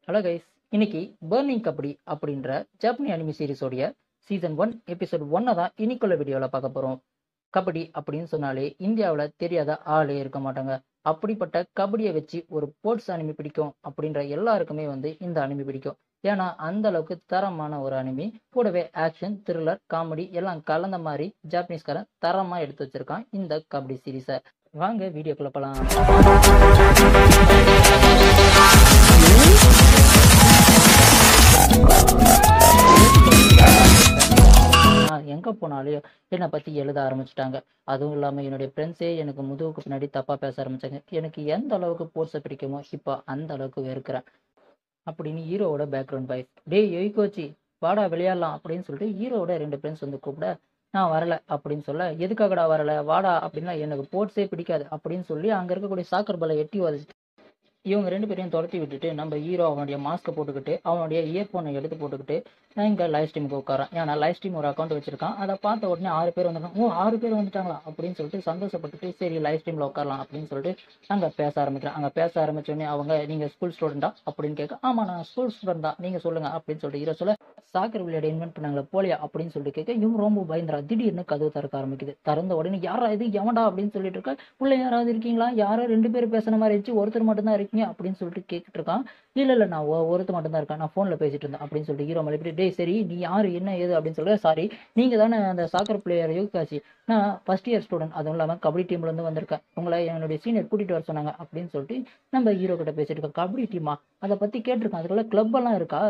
Hello guys, இன்னைக்கு burning kabaddi அப்படின்ற ஜாப்பனி anime சீரிஸோடைய season 1 episode 1 தான் இன்னைக்குள்ள வீடியோவில் பார்க்க போகிறோம். கபடி அப்படின்னு சொன்னாலே இந்தியாவில் தெரியாத ஆளே இருக்க மாட்டாங்க. அப்படிப்பட்ட கபடியை வச்சு ஒரு ஸ்போர்ட்ஸ் அனிமி பிடிக்கும் அப்படின்ற எல்லாருக்குமே இந்த அனிமி பிடிக்கும். ஏன்னா அந்த அளவுக்கு தரமான ஒரு அனிமி, கூடவே ஆக்ஷன், த்ரில்லர், காமெடி எல்லாம் கலந்த மாதிரி ஜாப்பனீஸ்காரன் தரமா எடுத்து வச்சிருக்கான் இந்த கபடி சீரிஸை. வாங்க வீடியோக்குள்ள போலாம். எங்க போனாலும் என்னை பத்தி எழுத ஆரம்பிச்சிட்டாங்க. அதுவும் இல்லாம என்னுடைய ஃப்ரெண்ட்ஸே எனக்கு முதுகுக்கு பின்னாடி தப்பா பேச ஆரம்பிச்சாங்க. எனக்கு எந்த அளவுக்கு போர்ஸை பிடிக்குமோ இப்போ அந்த அளவுக்கு வெறுக்கிறேன் அப்படின்னு ஹீரோவோட பேக்ரவுண்ட் வாய்ஸ். டேய் யோய்கோச்சி, வாடா விளையாடலாம் அப்படின்னு சொல்லிட்டு ஹீரோவோட 2 ஃப்ரெண்ட்ஸ் கூப்பிட, நான் வரல அப்படின்னு சொல்ல, எதுக்காகடா வரல, வாடா அப்படின்னா எனக்கு போர்ட்ஸே பிடிக்காது அப்படின்னு சொல்லி அங்க இருக்கக்கூடிய சாக்கர் பாலை எட்டி வதச்சிட்டு இவங்க 2 பேரையும் துரத்தி விட்டுட்டு நம்ம ஹீரோ அவனுடைய மாஸ்க்கை போட்டுக்கிட்டு அவனுடைய இயர்ஃபோனை எடுத்து போட்டுக்கிட்டு இங்கே லைவ் ஸ்ட்ரீமுக்கு உட்காரான். ஏன்னா லைவ் ஸ்ட்ரீம் ஒரு அக்கௌண்ட் வச்சிருக்கான். அதை பார்த்த உடனே 6 பேர் வந்துட்டாங்க. ஓ 6 பேர் வந்துட்டாங்களா அப்படின்னு சொல்லிட்டு சந்தோஷப்பட்டுட்டு சரி லைவ் ஸ்ட்ரீமில் உட்காரலாம் அப்படின்னு சொல்லிட்டு அங்கே பேச ஆரம்பிக்கிறேன். அங்கே பேச ஆரம்பிச்சோடனே அவங்க, நீங்கள் ஸ்கூல் ஸ்டூடெண்டா அப்படின்னு கேட்க, ஆமாம் நான் ஸ்கூல் ஸ்டூடெண்ட் தான், நீங்கள் சொல்லுங்க அப்படின்னு சொல்லிட்டு ஹீரோ சொல்ல, சாக்கர் விளையாட இன்வென்ட் பண்ணாங்களே போலியா அப்படின்னு சொல்லிட்டு கேட்க, இவங்க ரொம்ப பயந்துரா. திடீர்னு கதவு திறக்க ஆரம்பிக்குது. திறந்த உடனே யாரா இது, எவன்டா அப்படின்னு சொல்லிட்டு இருக்க, உள்ள யாராவது இருக்கீங்களா, யாரோ 2 பேர் பேசுன மாதிரி இருந்துச்சு, ஒருத்தர் மட்டும்தான் இருக்கீங்க அப்படின்னு சொல்லிட்டு கேட்டுட்டு இருக்கான். இல்ல நான் ஒருத்தர் மட்டும் தான் இருக்கேன், நான் போன்ல பேசிட்டு இருந்தேன் அப்படின்னு சொல்லிட்டு ஹீரோ மலைப்பிட்டு, டே சரி நீ யாரு என்ன ஏது அப்படின்னு சொல்ல, சாரி நீங்க தானே அந்த சாக்கர் பிளேயர் யோகாசி, நான் ஃபர்ஸ்ட் இயர் ஸ்டூடெண்ட், அதுவும் இல்லாமல் கபடி டீம்ல இருந்து வந்திருக்கேன், உங்களை என்னுடைய சீனியர் கூட்டிட்டு வர சொன்னாங்க அப்படின்னு சொல்லிட்டு நம்ம ஹீரோ கிட்ட பேசிட்டு இருக்கோம். கபடி டீமா, அதை பத்தி கேட்டிருக்கேன், அதுக்குள்ள கிளப் எல்லாம் இருக்கா,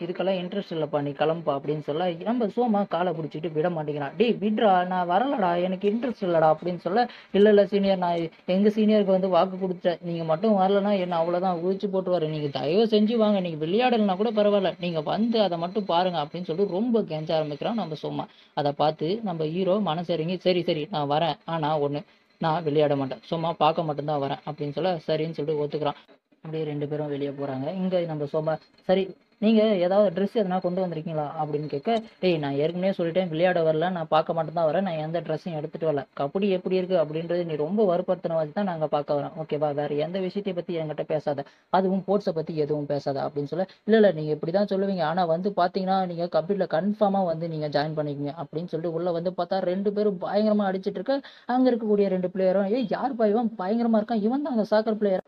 இதுக்கெல்லாம் இன்ட்ரெஸ்ட் இல்லைப்பா நீ கிளம்புப்பா அப்படின்னு சொல்ல, நம்ம சோமா காலை பிடிச்சிட்டு விட மாட்டேங்கிறான். டேய் விட்ரா, நான் வரலடா, எனக்கு இன்ட்ரெஸ்ட் இல்லடா அப்படின்னு சொல்ல, இல்லை சீனியர், நான் எங்கள் சீனியருக்கு வாக்கு கொடுத்தேன், நீங்கள் மட்டும் வரலன்னா என்ன அவ்வளோதான் ஊழிச்சு போட்டுவார், நீங்கள் தயவு செஞ்சு வாங்க, நீங்கள் விளையாடலைன்னா கூட பரவாயில்ல, நீங்கள் வந்து அதை மட்டும் பாருங்க அப்படின்னு சொல்லிட்டு ரொம்ப கெஞ்ச ஆரம்பிக்கிறான் நம்ம சோமா. அதை பார்த்து நம்ம ஹீரோ மனசு இறங்கி, சரி நான் வரேன், ஆனால் ஒன்று, நான் விளையாட மாட்டேன், சும்மா பார்க்க மட்டும்தான் வரேன் அப்படின்னு சொல்ல சரின்னு சொல்லிட்டு ஒத்துக்கிறான். அப்படியே 2 பேரும் வெளியே போகிறாங்க. இங்கே நம்ம சோமா, சரி நீங்கள் ஏதாவது ட்ரெஸ் எதனா கொண்டு வந்திருக்கீங்களா அப்படின்னு கேட்க, டேய் நான் ஏற்கனவே சொல்லிட்டேன் விளையாட வரல, நான் பார்க்க மட்டும் தான் வரேன், நான் எந்த ட்ரெஸ்ஸையும் எடுத்துகிட்டு வரல, கபடி எப்படி இருக்குது அப்படின்றது நீ ரொம்ப வற்புறுத்தின வச்சு தான் நாங்கள் பார்க்க வரோம், ஓகேவா, வேறு எந்த விஷயத்தை பற்றி என்கிட்ட பேசாத, அதுவும் ஸ்போர்ட்ஸை பற்றி எதுவும் பேசாத அப்படின்னு சொல்ல, இல்லை நீங்கள் இப்படி தான் சொல்லுவீங்க, ஆனால் பார்த்தீங்கன்னா நீங்கள் கபடியில் கன்ஃபார்மாக நீங்கள் ஜாயின் பண்ணிக்கங்க அப்படின்னு சொல்லிட்டு உள்ளே பார்த்தா 2 பேரும் பயங்கரமாக அடிச்சிட்டு இருக்க. அங்கே இருக்கக்கூடிய 2 பிளேயரும், யார் இவன் பயங்கரமாக இருக்கான், இவன் தான் அந்த சாக்கர் பிளேயர்,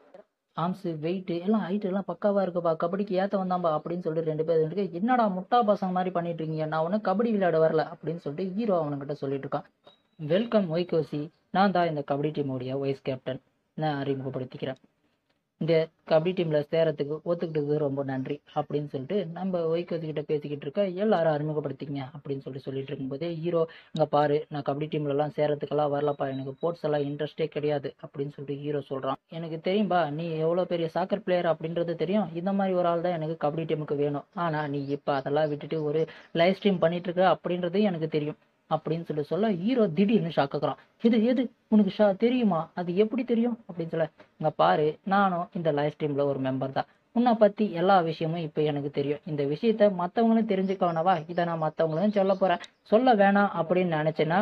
ஆர்ம்ஸ் வெயிட் எல்லாம் ஹைட் எல்லாம் பக்காவா இருக்குப்பா, கபடிக்கு ஏத்த வந்தாம்பா அப்படின்னு சொல்லிட்டு 2 பேர் இருக்கு. என்னடா முட்டா பசங்க மாதிரி பண்ணிட்டு இருக்கீங்க, நான் ஒன்னும் கபடி விளையாட வரல அப்படின்னு சொல்லிட்டு ஹீரோ அவனுக்கிட்ட சொல்லிட்டு இருக்கான். வெல்கம் ஒய்கோசி, நான் தான் இந்த கபடி டீமுடைய வைஸ் கேப்டன், நான் அறிமுகப்படுத்திக்கிறேன், இந்த கபடி டீமில் சேரத்துக்கு ஒத்துக்கிட்டது ரொம்ப நன்றி அப்படின்னு சொல்லிட்டு நம்ம ஒய்கோசிக்கிட்ட பேசிக்கிட்டு இருக்க, எல்லாரும் அறிமுகப்படுத்திங்க அப்படின்னு சொல்லிட்டு இருக்கும்போதே ஹீரோ, இங்கே பாரு நான் கபடி டீம்லலாம் சேரத்துக்கெல்லாம் வரலப்பா, எனக்கு ஸ்போர்ட்ஸ் எல்லாம் இன்ட்ரெஸ்டே கிடையாது அப்படின்னு சொல்லிட்டு ஹீரோ சொல்கிறான். எனக்கு தெரியும்பா நீ எவ்வளோ பெரிய சாக்கர் பிளேயர் அப்படின்றது தெரியும், இந்த மாதிரி ஒரு ஆள் தான் எனக்கு கபடி டீமுக்கு வேணும், ஆனால் நீ இப்போ அதெல்லாம் விட்டுட்டு ஒரு லைவ் ஸ்ட்ரீம் பண்ணிட்டு இருக்க அப்படின்றது எனக்கு தெரியும் அப்படின்னு சொல்ல ஹீரோ திடீர்னு ஷாக்குறான். எது உனக்கு தெரியுமா, அது எப்படி தெரியும் அப்படின்னு சொல்ல, இங்க பாரு நானும் இந்த லைவ் ஸ்ட்ரீம்ல ஒரு மெம்பர் தான், உன்னை பத்தி எல்லா விஷயமும் இப்போ எனக்கு தெரியும், இந்த விஷயத்த மற்றவங்களும் தெரிஞ்சுக்கவனவா, இதை நான் மற்றவங்களும் சொல்ல போறேன், சொல்ல வேணாம் அப்படின்னு நினைச்சேன்னா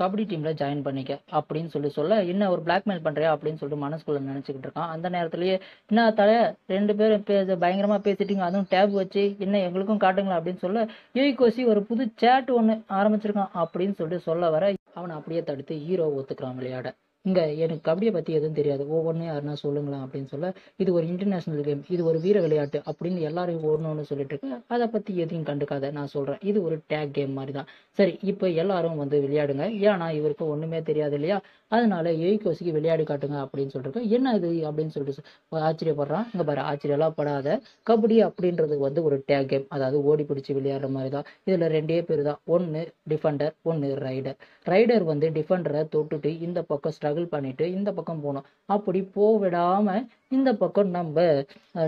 கபடி டீம்ல ஜாயின் பண்ணிக்க அப்படின்னு சொல்ல, என்ன ஒரு பிளாக்மெயில் பண்றியா அப்படின்னு சொல்லிட்டு மனசுக்குள்ள நினைச்சுக்கிட்டு இருக்கான். அந்த நேரத்திலேயே, என்ன தலை 2 பேரும் பயங்கரமா பேசிட்டீங்க, அதுவும் டேப் வச்சு, என்ன எங்களுக்கும் காட்டுங்களா அப்படின்னு சொல்ல, யோய்கோசி ஒரு புது சேட் ஒன்று ஆரம்பிச்சிருக்கான் அப்படின்னு சொல்ல வர, அவனை அப்படியே தடுத்து ஹீரோ ஒத்துக்கிறான் விளையாட. இங்க எனக்கு கபடியை பத்தி எதுவும் தெரியாது, ஒவ்வொன்றும் யாருன்னா சொல்லுங்களா அப்படின்னு சொல்ல, இது ஒரு இன்டர்நேஷனல் கேம், இது ஒரு வீர விளையாட்டு அப்படின்னு எல்லாரும் ஒன்று சொல்லிட்டு இருக்கு, அதை பத்தி எதையும் கண்டுக்காத, நான் சொல்றேன் இது ஒரு டேக் கேம் மாதிரி தான். சரி இப்போ எல்லாரும் விளையாடுங்க, ஏன்னா இவருக்கு ஒண்ணுமே தெரியாது இல்லையா, அதனால யோய்கோசிக்கு விளையாடி காட்டுங்க அப்படின்னு சொல்லிட்டு, என்ன இது அப்படின்னு சொல்லிட்டு ஆச்சரியப்படுறான். இங்க பாரு, ஆச்சரியம்லாம் படாத, கபடி அப்படின்றது ஒரு டேக் கேம், அதாவது ஓடி பிடிச்சி விளையாடுற மாதிரி தான். இதுல 2 பேர் தான், ஒன்னு டிஃபெண்டர், ஒன்னு ரைடர். ரைடர் டிஃபெண்டரை தொட்டுட்டு இந்த பக்கம் ஸ்ட்ரகிள் பண்ணிட்டு இந்த பக்கம் போகணும், அப்படி போவிடாம இந்த பக்கம் நம்ம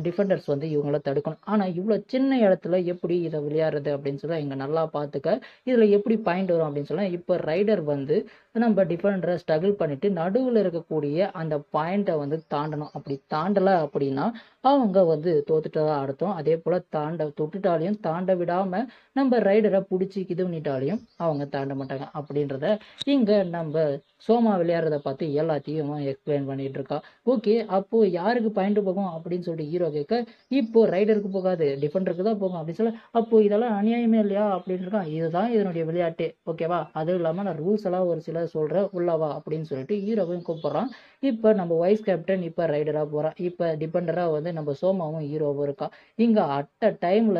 டிஃபெண்டர்ஸ் இவங்கள தடுக்கணும். ஆனா இவ்வளவு சின்ன இடத்துல எப்படி இதை விளையாடுறது அப்படின்னு சொல்ல, இங்க நல்லா பார்த்துக்க, இதுல எப்படி பாயிண்ட் வரும் அப்படின்னு சொல்ல, இப்போ ரைடர் நம்ம டிஃபெண்டரை ஸ்ட்ரகிள் பண்ணிட்டு நடுவில் இருக்கக்கூடிய அந்த பாயிண்ட்டை தாண்டணும், அப்படி தாண்டலை அப்படின்னா அவங்க வந்து தோத்துட்டா அர்த்தம். அதே போல தொட்டுட்டாலையும் தாண்ட விடாம நம்ம ரைடரை பிடிச்சி இது பண்ணிட்டாலையும் அவங்க தாண்ட மாட்டாங்க அப்படின்றத இங்க நம்ம சோமா விளையாடுறத பார்த்து எல்லாத்தையும் எக்ஸ்பிளைன் பண்ணிட்டு இருக்கா. ஓகே, அப்போ யாருக்கு பாயிண்ட் போகும் அப்படின்னு சொல்லிட்டு ஹீரோ கேட்க, இப்போ ரைடருக்கு போகாது டிஃபெண்டருக்கு தான் போகும் அப்படின்னு சொல்ல, அப்போ இதெல்லாம் அநியாயமே இல்லையா அப்படின்னு இருக்கான். இதுதான் இதனுடைய விளையாட்டு, ஓகேவா? அதுவும் இல்லாம நான் ரூல்ஸ் எல்லாம் ஒரு சில சொல்றேன், உள்ளவா அப்படின்னு சொல்லிட்டு ஹீரோவையும் கூப்பிடுறான். இப்போ நம்ம வைஸ் கேப்டன் இப்போ ரைடரா போறான். இப்போ டிபெண்டரா வந்து நம்ம சோமாவும் ஹீரோவும் இருக்கா. இங்க அட்ட டைம்ல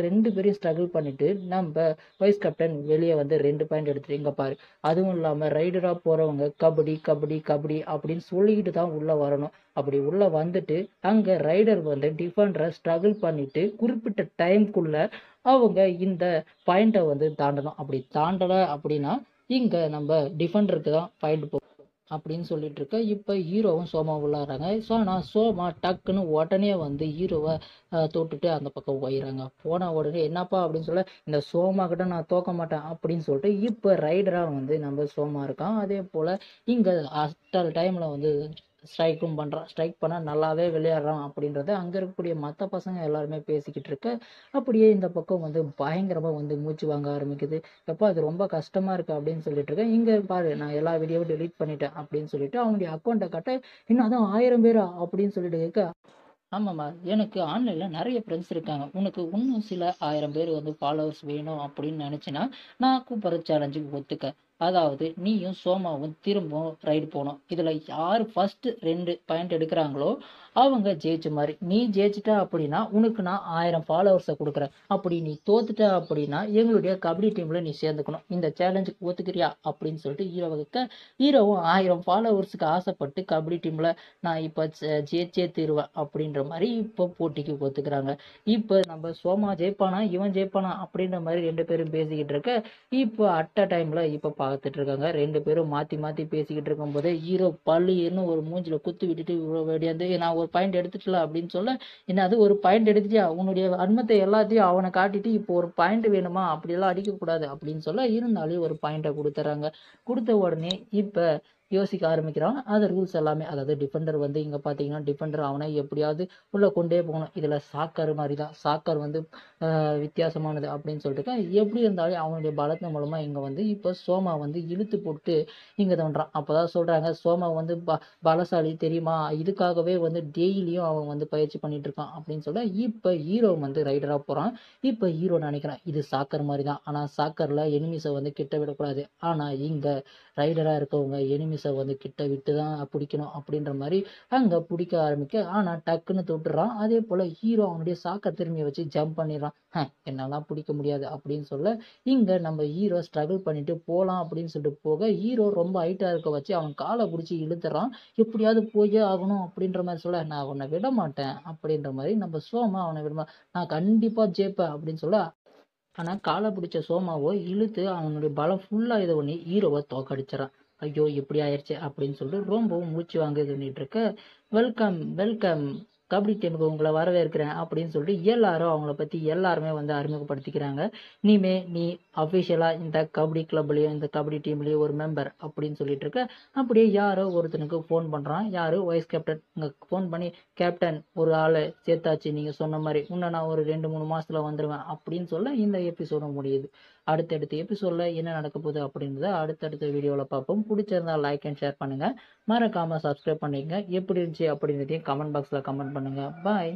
ரெண்டு பேரும் ஸ்ட்ரகிள் பண்ணிட்டு நம்ம வைஸ் கேப்டன் வெளியே வந்து 2 பாயிண்ட் எடுத்துட்டு இங்க பாரு. அதுவும் இல்லாம ரைடரா போறவங்க கபடி கபடி கபடி அப்படின்னு சொல்லிக்கிட்டு தான் உள்ள வரணும். அப்படி உள்ள வந்துட்டு அங்க ரைடர் வந்து டிஃபெண்டரை ஸ்ட்ரகிள் பண்ணிட்டு குறிப்பிட்ட டைம்குள்ள அவங்க இந்த பாயிண்ட்டை வந்து தாண்டணும். அப்படி தாண்டல அப்படின்னா இங்க நம்ம டிஃபெண்டருக்கு தான் பாயிண்ட் அப்படின்னு சொல்லிட்டு இருக்க. இப்போ ஹீரோவும் சோமா உள்ளாராங்க. ஸோ ஆனால் சோமா டக்குன்னு உடனே வந்து ஹீரோவை தொட்டுட்டு அந்த பக்கம் போயிடுறாங்க. போன உடனே என்னப்பா அப்படின்னு சொல்ல, இந்த சோமா கிட்ட நான் தோக்க மாட்டேன் அப்படின்னு சொல்லிட்டு இப்போ ரைடராக வந்து நம்ம சோமா இருக்கான். அதே போல் இங்கே அஸ்டல் டைமில் வந்து ஸ்ட்ரைக்கும் பண்ணுறான். ஸ்ட்ரைக் பண்ணால் நல்லாவே விளையாடுறான் அப்படின்றத அங்கே இருக்கக்கூடிய மற்ற பசங்க எல்லாருமே பேசிக்கிட்டு இருக்க. அப்படியே இந்த பக்கம் வந்து பயங்கரமாக வந்து மூச்சு வாங்க ஆரம்பிக்குது. எப்போ அது ரொம்ப கஷ்டமா இருக்கு அப்படின்னு சொல்லிட்டு இருக்கேன். இங்க பாரு, நான் எல்லா வீடியோவும் டெலீட் பண்ணிட்டேன் அப்படின்னு சொல்லிட்டு அவனுடைய அக்கௌண்ட்டை கட்ட, இன்னும் அதான் 1000 பேரா அப்படின்னு சொல்லிட்டு கேட்க, ஆமாம்மா, எனக்கு ஆன்லைன்ல நிறைய ஃப்ரெண்ட்ஸ் இருக்காங்க. உனக்கு இன்னும் சில 1000 பேர் வந்து ஃபாலோவர்ஸ் வேணும் அப்படின்னு நினைச்சினா நான் கூப்பிட்ற சேலஞ்சுக்கு ஒத்துக்க. அதாவது நீயும் சோமாவும் திரும்பவும் ரைடு போகணும். இதுல யார் ஃபர்ஸ்ட் 2 பாயிண்ட் எடுக்கிறாங்களோ அவங்க ஜெயிச்ச மாதிரி. நீ ஜெயிச்சிட்டா அப்படின்னா உனக்கு நான் 1000 ஃபாலோவர்ஸை கொடுக்குறேன். அப்படி நீ தோத்துட்ட அப்படின்னா எங்களுடைய கபடி டீம்ல நீ சேர்ந்துக்கணும். இந்த சேலஞ்சுக்கு ஒத்துக்கிறியா அப்படின்னு சொல்லிட்டு ஹீரோவை கேட்க, ஹீரோவும் 1000 ஃபாலோவர்ஸுக்கு ஆசைப்பட்டு கபடி டீம்ல நான் இப்போ ஜெயிச்சே தீருவேன் அப்படின்ற மாதிரி இப்போ போட்டிக்கு ஒத்துக்கிறாங்க. இப்போ நம்ம சோமா ஜெயிப்பானா இவன் ஜெயிப்பானா அப்படின்ற மாதிரி 2 பேரும் பேசிக்கிட்டு இருக்க. இப்போ அட்ட டைம்ல இப்போ பார்த்துட்டு இருக்காங்க. 2 பேரும் மாத்தி மாத்தி பேசிக்கிட்டு இருக்கும்போது ஹீரோ பல்லுன்னு ஒரு மூஞ்சில குத்து விட்டுட்டு வேண்டியது, நான் ஒரு பாயிண்ட் எடுத்துட்டல அப்படின்னு சொல்ல, என்னது ஒரு பாயிண்ட் எடுத்துட்டியா, உன்னுடைய அன்மத்தை எல்லாத்தையும் அவனை காட்டிட்டு இப்போ ஒரு பாயிண்ட் வேணுமா, அப்படியெல்லாம் அடிக்கக்கூடாது அப்படின்னு சொல்ல, இருந்தாலும் ஒரு பாயிண்டை கொடுத்துறாங்க. கொடுத்த உடனே இப்போ யோசிக்க ஆரம்பிக்கிறான். அது ரூல்ஸ் எல்லாமே, அதாவது டிஃபெண்டர் வந்து இங்க பாத்தீங்கன்னா டிஃபெண்டர் அவனை எப்படியாவது உள்ள கொண்டே போகணும். இதுல சாக்கர் மாதிரி தான். சாக்கர் வந்து வித்தியாசமானது அப்படின்னு சொல்லிட்டு எப்படி இருந்தாலும் அவனுடைய பலத்தின் மூலமா இங்க வந்து இப்போ சோமா வந்து இழுத்து போட்டு இங்க தோன்றான். அப்பதான் சொல்றாங்க, சோமா வந்து பலசாலி தெரியுமா, இதுக்காகவே வந்து டெய்லியும் அவன் வந்து பயிற்சி பண்ணிட்டு இருக்கான் அப்படின்னு சொல்ல. இப்ப ஹீரோ வந்து ரைடரா போறான். இப்ப ஹீரோ நினைக்கிறான் இது சாக்கர் மாதிரி தான். ஆனா சாக்கர்ல எனிமிஸை வந்து கிட்ட விடக்கூடாது. ஆனா இங்க ரைடரா இருக்கவங்க எனிமிஸை வந்து கிட்ட விட்டு தான் பிடிக்கணும் அப்படின்ற மாதிரி அங்க பிடிக்க ஆரம்பிக்க. ஆனா டக்குன்னு தொட்டுறான். அதே போல ஹீரோ அவனுடைய சாக்கர் திரும்பிய வச்சு ஜம்ப் பண்ணிடுறான். என்னெல்லாம் பிடிக்க முடியாது அப்படின்னு சொல்ல, இங்க நம்ம ஹீரோ ஸ்ட்ரகிள் பண்ணிட்டு போலாம் அப்படின்னு சொல்லிட்டு போக, ஹீரோ ரொம்ப ஹைட்டா இருக்க வச்சு அவன் காலை பிடிச்சி இழுத்துறான். எப்படியாவது போயே ஆகணும் அப்படின்ற மாதிரி சொல்ல, நான் உன்னை விட மாட்டேன் அப்படின்ற மாதிரி நம்ம சோமா அவனை விடமா, நான் கண்டிப்பா ஜெயிப்பேன் அப்படின்னு சொல்ல. ஆனா காலை பிடிச்ச சோமாவோ இழுத்து அவனுடைய பலம் ஃபுல்லா இது பண்ணி ஹீரோவை தோக்கடிச்சிடறான். ஐயோ இப்படி ஆயிடுச்சு அப்படின்னு சொல்லிட்டு ரொம்பவும் மூச்சு வாங்க இது பண்ணிட்டு இருக்க. வெல்கம் வெல்கம், கபடி டீமுக்கு உங்களை வரவேற்கிறேன் அப்படின்னு சொல்லிட்டு எல்லாரும் அவங்கள பத்தி எல்லாருமே வந்து அறிமுகப்படுத்திக்கிறாங்க. இனிமே நீ அஃபிஷியலா இந்த கபடி கிளப்லயும் இந்த கபடி டீம்லயும் ஒரு மெம்பர் அப்படின்னு சொல்லிட்டு இருக்க. அப்படியே யாரோ ஒருத்தனுக்கு ஃபோன் பண்றான். யாரு, வைஸ் கேப்டன். இங்க ஃபோன் பண்ணி, கேப்டன் ஒரு ஆளை சேர்த்தாச்சு, நீங்க சொன்ன மாதிரி இன்னும் நான் ஒரு 2-3 மாசத்துல வந்துருவேன் அப்படின்னு சொல்ல இந்த எபிசோட முடியுது. அடுத்தடுத்த எபிசோட்ல என்ன நடக்க போகுது அப்படின்றத அடுத்தடுத்த வீடியோல பார்ப்போம். பிடிச்சிருந்தா லைக் அண்ட் ஷேர் பண்ணுங்க. மறக்காம சப்ஸ்கிரைப் பண்ணிக்கங்க. எப்படி இருந்துச்சு அப்படின்றதையும் கமெண்ட் பாக்ஸ்ல கமெண்ட் பண்ணுங்க. பாய்.